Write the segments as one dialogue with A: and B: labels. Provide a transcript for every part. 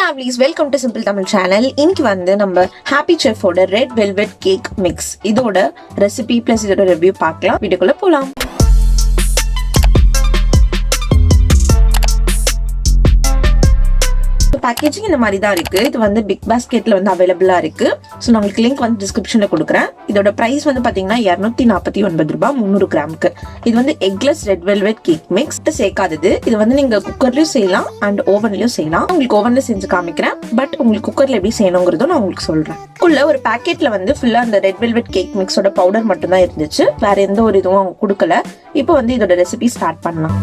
A: Lovelies, welcome to Simple Tamil channel. இன்னைக்கு வந்து நம்ம ஹாப்பி செஃபோட ரெட் வெல்வெட் கேக் மிக்ஸ் இதோட ரெசிபி பிளஸ் இதோட ரிவ்யூ பார்க்கலாம். வீடியோக்குள்ள போலாம். பேக்கேஜிங் இந்த மாதிரி தான் இருக்கு. இது வந்து பிக் பாஸ்கெட்ல வந்து அவைலபிளா இருக்கு. ஸோ நான் உங்களுக்கு லிங்க் வந்து டிஸ்கிரிப்ஷன்ல கொடுக்குறேன். இதோட பிரைஸ் வந்து பாத்தீங்கன்னா 249 ரூபாய் 300 கிராமுக்கு. இது வந்து eggless red velvet cake mix சேர்க்காதது. இது வந்து நீங்க குக்கர்லயும் செய்யலாம் அண்ட் ஓவன்லயும் செய்யலாம். உங்களுக்கு ஓவன்ல செஞ்சு காமிக்கிறேன். பட் உங்களுக்கு குக்கர்ல எப்படி செய்யணுங்கிறதும் நான் உங்களுக்கு சொல்றேன். உள்ள ஒரு பேக்கெட்ல வந்து ஃபுல்லா அந்த ரெட் வெல்வெட் கேக் மிக்ஸோட பவுடர் மட்டும் தான் இருந்துச்சு. வேற எந்த ஒரு இதுவும் அவங்க கொடுக்கல. இப்போ வந்து இதோட ரெசிபி ஸ்டார்ட் பண்ணலாம்.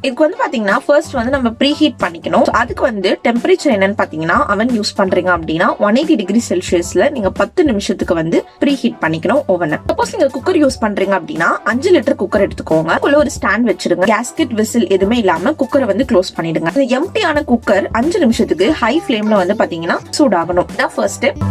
A: இதுக்கு வந்து பாத்தீங்கன்னா ஃபர்ஸ்ட் வந்து நம்ம ப்ரீ ஹீட் பண்ணிக்கணும். அதுக்கு வந்து டெம்பரேச்சர் என்னன்னு பாத்தீங்கன்னா அவன் யூஸ் பண்றீங்க அப்படின்னா 180 டிகிரி செல்சியஸ்ல நீங்க 10 நிமிஷத்துக்கு வந்து ப்ரீ ஹீட் பண்ணிக்கணும் ஓவனை. சப்போஸ் நீங்க குக்கர் யூஸ் பண்றீங்க அப்படின்னா 5 லிட்டர் குக்கர் எடுத்துக்கோங்க. உள்ள ஒரு ஸ்டாண்ட் வச்சிருங்க. கேஸ்கெட் விசில் எதுவுமே இல்லாம குக்கரை வந்து க்ளோஸ் பண்ணிடுங்க. இந்த எம்டியான குக்கர் 5 நிமிஷத்துக்கு ஹை ஃபிளேம்ல வந்து பாத்தீங்கன்னா சூடாகணும். இதான் ஃபர்ஸ்ட் ஸ்டெப்.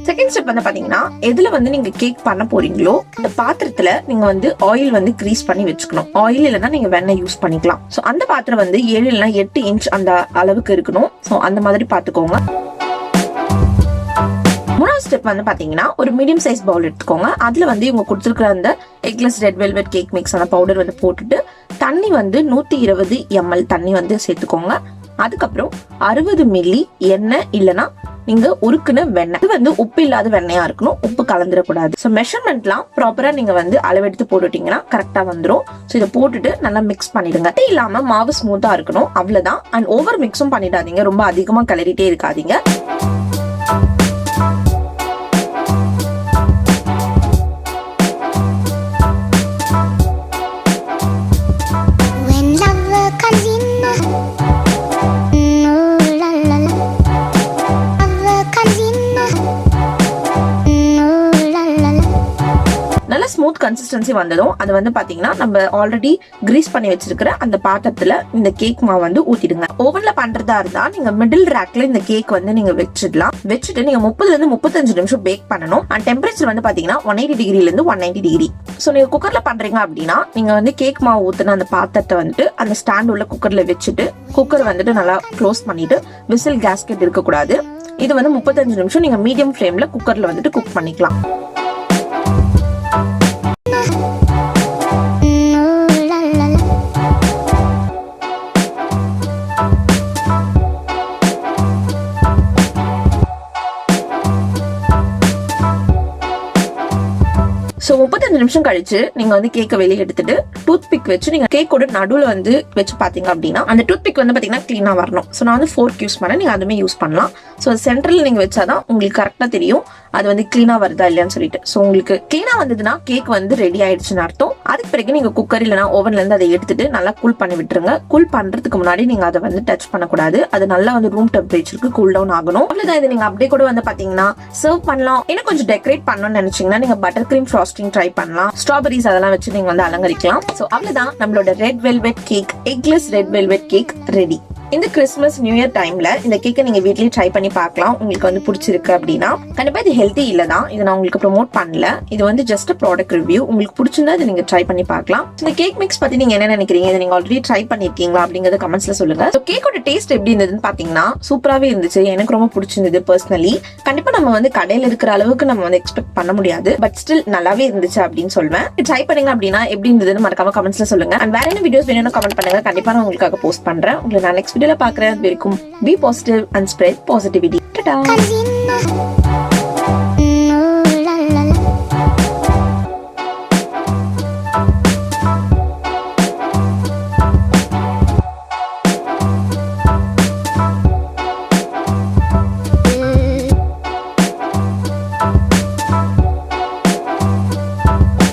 A: செகண்ட் ஸ்டெப் வந்து பாத்தீங்கன்னா எதுல வந்து நீங்க கேக் பண்ண போறீங்களோ அந்த பாத்திரத்துல நீங்க வந்து ஆயில் வந்து கிரீஸ் பண்ணி வச்சுக்கணும். ஆயில் இல்லைன்னா நீங்க வெண்ணெய் யூஸ் பண்ணிக்கலாம். சோ அந்த பாத்திரம் வந்து 7 இல்லைன்னா 8 இன்ச் அந்த அளவுக்கு இருக்கணும். சோ அந்த மாதிரி பாத்துக்கோங்க. மூணாவது ஸ்டெப் வந்து பாத்தீங்கன்னா ஒரு மீடியம் சைஸ் பவுல் எடுத்துக்கோங்க. அதுல வந்து இவங்க கொடுத்துருக்கிற அந்த eggless red velvet cake mix அந்த பவுடர் வந்து போட்டுட்டு தண்ணி வந்து 120 ml தண்ணி வந்து சேர்த்துக்கோங்க. அதுக்கப்புறம் 60 மில்லி எண்ணெய் இல்லைன்னா நீங்க உருக்குன வெண்ணெய். இது வந்து உப்பு இல்லாத வெண்ணெயா இருக்கணும். உப்பு கலந்துடக்கூடாது. ஸோ மெஷர்மெண்ட்லாம் ப்ராப்பரா நீங்க வந்து அளவெடுத்து போட்டுட்டீங்கன்னா கரெக்டா வந்துடும். ஸோ இதை போட்டுட்டு நல்லா மிக்ஸ் பண்ணிடுங்க. அது இல்லாம மாவு ஸ்மூத்தா இருக்கணும். அவ்வளவுதான். அண்ட் ஓவர் மிக்ஸும் பண்ணிடாதீங்க. ரொம்ப அதிகமா கிளறிட்டே இருக்காதீங்க. ஸ்மூத் கன்சிஸ்டன்சி வந்ததும் அது வந்து பாத்தீங்கன்னா நம்ம ஆல்ரெடி கிரீஸ் பண்ணி வச்சிருக்கிற அந்த பாத்திரத்துல இந்த கேக் மாவு வந்து ஊத்திடுங்க. ஓவன்ல பண்றதா இருந்தா நீங்க மிடில் ரேக்ல இந்த கேக் வந்து நீங்க வச்சிடலாம். வச்சுட்டு நீங்க 30 ல இருந்து 35 நிமிஷம் பேக் பண்ணணும். அண்ட் டெம்பரேச்சர் வந்து பாத்தீங்கன்னா 180 டிகிரில இருந்து 190 டிகிரி. சோ நீங்க குக்கர்ல பண்றீங்க அப்படின்னா நீங்க வந்து கேக் மாவு ஊத்துன அந்த பாத்திரத்தை வந்துட்டு அந்த ஸ்டாண்ட் உள்ள குக்கர்ல வச்சுட்டு குக்கர் வந்துட்டு நல்லா க்ளோஸ் பண்ணிட்டு விசில் கேஸ்கெட் இருக்கக்கூடாது. இது வந்து 35 நிமிஷம் நீங்க மீடியம் ஃபிளேம்ல குக்கர்ல வந்துட்டு குக் பண்ணிக்கலாம். ஸோ 35 நிமிஷம் கழிச்சு நீங்க வந்து கேக்கை வெளியே எடுத்துட்டு டூத் பிக் வச்சு நீங்க கேக்கோட நடுவுல வந்து வச்சு பாத்தீங்க அப்படின்னா அந்த டூத் பிக் வந்து பாத்தீங்கன்னா கிளீனா வரணும். ஸோ நான் வந்து ஃபோர்க் யூஸ் பண்ணேன். நீங்க அதுமே யூஸ் பண்ணலாம். ஸோ சென்டர்ல நீங்க வச்சாதான் உங்களுக்கு கரெக்டா தெரியும் அது வந்து கிளீனா வருதா இல்லையான்னு சொல்லிட்டு. ஸோ உங்களுக்கு கிளீனா வந்ததுன்னா கேக் வந்து ரெடி ஆயிடுச்சுன்னு அர்த்தம். அதுக்கு பிறகு நீங்க குக்கர் இல்லைன்னா ஓவன்ல இருந்து அதை எடுத்துட்டு நல்லா கூல் பண்ணி விட்டுருங்க. கூல் பண்றதுக்கு முன்னாடி நீங்க அதை வந்து டச் பண்ணக்கூடாது. அது நல்லா வந்து ரூம் டெம்பரேச்சருக்கு கூல் டவுன் ஆகணும். அவ்வளவுதான். இது நீங்க அப்படியே கூட வந்து பாத்தீங்கன்னா சர்வ் பண்ணலாம். இன்னும் கொஞ்சம் டெக்கரேட் பண்ணணும்னு நினைச்சீங்கன்னா நீங்க பட்டர் கிரீம் ஃப்ராஸ்டிங் ட்ரை பண்ணலாம். ஸ்ட்ராபெரிஸ் அதெல்லாம் வச்சு நீங்க வந்து அலங்கரிக்கலாம். சோ அவ்வளவுதான் நம்மளோட red velvet cake eggless red velvet cake ready. இந்த கிறிஸ்மஸ் நியூ இயர் டைம்ல இந்த கேக்கை நீங்க வீட்லயே ட்ரை பண்ணி பார்க்கலாம். உங்களுக்கு வந்து பிடிச்சிருக்கு அப்படின்னா கண்டிப்பா இது ஹெல்த்தி இல்லதான். இதை நான் உங்களுக்கு ப்ரோமோட் பண்ணல. இது வந்து ஜஸ்ட் ப்ராடக்ட் ரிவ்யூ. உங்களுக்கு பிடிச்சிருந்தா இதை நீங்க ட்ரை பண்ணி பார்க்கலாம். இந்த கேக் மிக்ஸ் பத்தி நீங்க என்ன நினைக்கிறீங்க? இதை நீங்க ஆல்ரெடி ட்ரை பண்ணிருக்கீங்களா அப்படிங்கறத கமெண்ட்ஸ்ல சொல்லுங்க. கேக்கோட டேஸ்ட் எப்படி இருந்ததுன்னு பாத்தீங்கன்னா சூப்பராவே இருந்துச்சு. எனக்கு ரொம்ப பிடிச்சிருந்தது பர்சனலி. கண்டிப்பா நம்ம வந்து கடையில இருக்கிற அளவுக்கு நம்ம வந்து எக்ஸ்பெக்ட் பண்ண முடியாது. பட் ஸ்டில் நல்லாவே இருந்துச்சு அப்படின்னு சொல்லுவேன். ட்ரை பண்ணீங்க அப்படின்னா எப்படி இருந்ததுன்னு மறக்காம கமெண்ட்ஸ்ல சொல்லுங்க. அண்ட் வேற என்ன வீடியோஸ் வேணும்னு கமெண்ட் பண்ணுங்க. கண்டிப்பா நான் உங்களுக்காக போஸ்ட் பண்றேன். உங்களுக்கு நான் நெக்ஸ்ட் வீடியோல பாக்குறேன். Be positive and spread positivity.